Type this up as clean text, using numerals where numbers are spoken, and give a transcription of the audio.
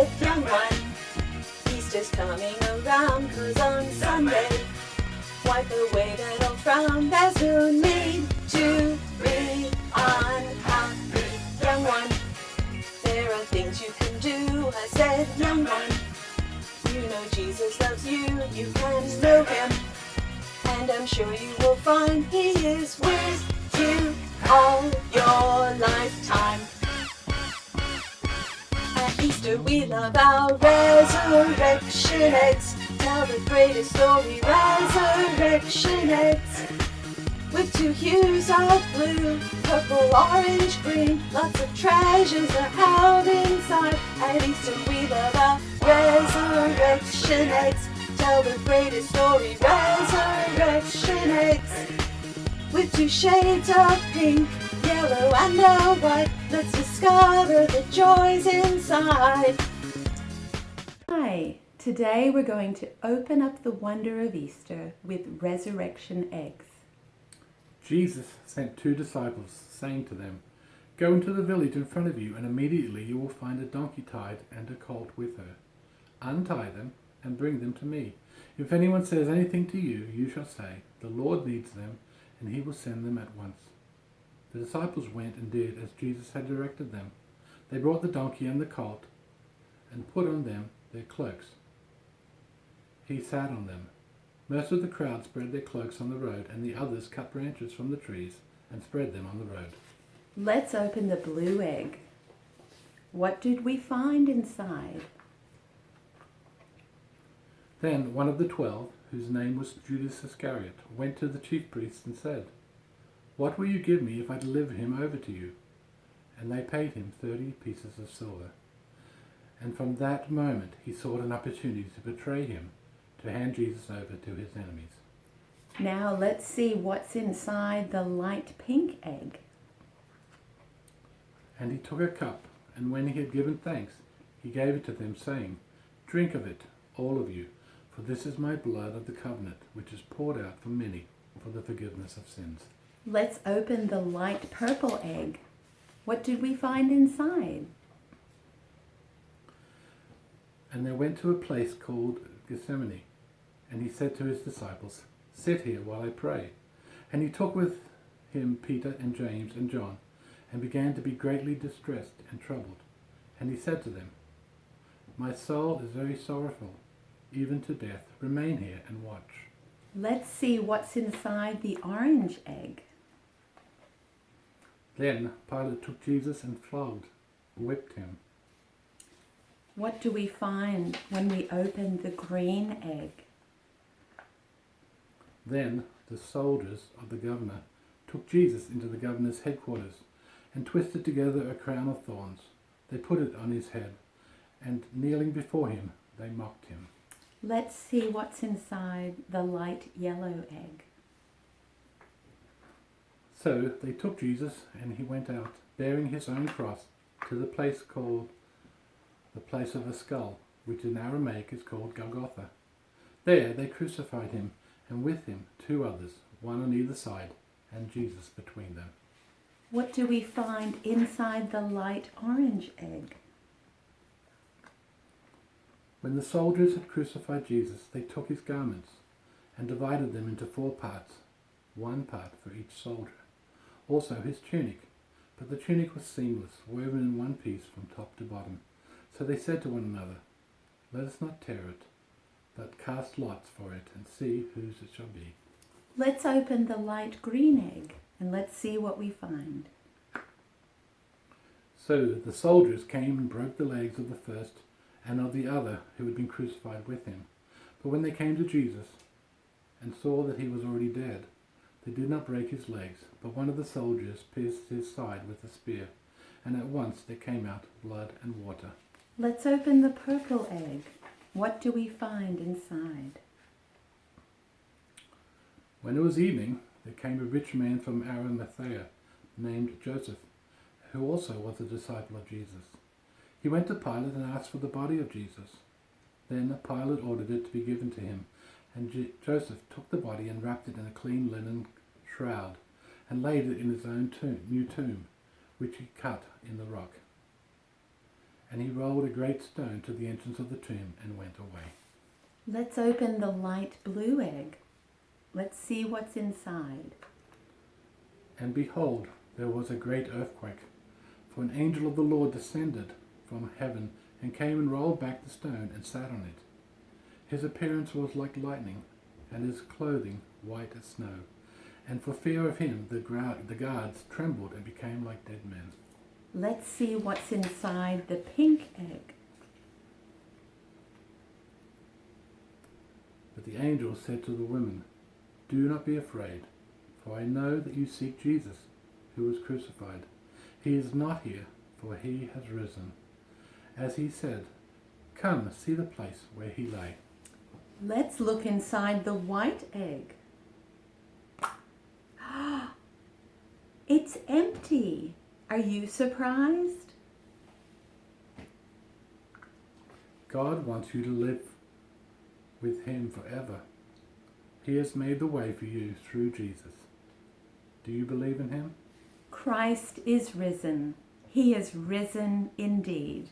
said, young one, Easter's coming around, 'cause on Sunday, wipe away that old frown. There's no need to be unhappy, young one. There are things you can do, I said, young one. You know Jesus loves you, you can know him, and I'm sure you will find he is with you all your lifetime. At Easter we love our resurrection eggs. Tell the greatest story, resurrection eggs. With 2 hues of blue, purple, orange, green. Lots of treasures are held inside. At Easter we love our resurrection eggs. Tell the greatest story, resurrection eggs. With 2 shades of pink, yellow and a white. Let's discover the joys inside. Hi, today we're going to open up the wonder of Easter with resurrection eggs. Jesus sent 2 disciples, saying to them, "Go into the village in front of you, and immediately you will find a donkey tied and a colt with her. Untie them and bring them to me. If anyone says anything to you, you shall say, 'The Lord needs them,' and he will send them at once." The disciples went and did as Jesus had directed them. They brought the donkey and the colt and put on them their cloaks. He sat on them. Most of the crowd spread their cloaks on the road, and the others cut branches from the trees and spread them on the road. Let's open the blue egg. What did we find inside? Then one of the 12, whose name was Judas Iscariot, went to the chief priests and said, "What will you give me if I deliver him over to you?" And they paid him 30 pieces of silver. And from that moment he sought an opportunity to betray him, to hand Jesus over to his enemies. Now let's see what's inside the light pink egg. And he took a cup, and when he had given thanks, he gave it to them, saying, "Drink of it, all of you, for this is my blood of the covenant, which is poured out for many for the forgiveness of sins." Let's open the light purple egg. What did we find inside? And they went to a place called Gethsemane, and he said to his disciples, "Sit here while I pray." And he took with him Peter and James and John, and began to be greatly distressed and troubled. And he said to them, "My soul is very sorrowful, even to death. Remain here and watch." Let's see what's inside the orange egg. Then Pilate took Jesus and whipped him. What do we find when we open the green egg? Then the soldiers of the governor took Jesus into the governor's headquarters and twisted together a crown of thorns. They put it on his head, and kneeling before him, they mocked him. Let's see what's inside the light yellow egg. So they took Jesus, and he went out, bearing his own cross, to the place called the place of a skull, which in Aramaic is called Golgotha. There they crucified him, and with him 2 others, one on either side, and Jesus between them. What do we find inside the light orange egg? When the soldiers had crucified Jesus, they took his garments and divided them into 4 parts, 1 part for each soldier. Also his tunic, but the tunic was seamless, woven in one piece from top to bottom. So they said to one another, "Let us not tear it, but cast lots for it and see whose it shall be." Let's open the light green egg and let's see what we find. So the soldiers came and broke the legs of the first and of the other who had been crucified with him. But when they came to Jesus and saw that he was already dead, they did not break his legs, but one of the soldiers pierced his side with a spear, and at once there came out blood and water. Let's open the purple egg. What do we find inside? When it was evening, there came a rich man from Arimathea named Joseph, who also was a disciple of Jesus. He went to Pilate and asked for the body of Jesus. Then Pilate ordered it to be given to him, and Joseph took the body and wrapped it in a clean linen shroud and laid it in his own new tomb, which he cut in the rock. And he rolled a great stone to the entrance of the tomb and went away. Let's open the light blue egg. Let's see what's inside. And behold, there was a great earthquake, for an angel of the Lord descended from heaven and came and rolled back the stone and sat on it. His appearance was like lightning, and his clothing white as snow. And for fear of him the guards trembled and became like dead men. Let's see what's inside the pink egg. But the angel said to the women, "Do not be afraid, for I know that you seek Jesus, who was crucified. He is not here, for he has risen. As he said, come, see the place where he lay." Let's look inside the white egg. It's empty. Are you surprised? God wants you to live with him forever. He has made the way for you through Jesus. Do you believe in him? Christ is risen. He is risen indeed.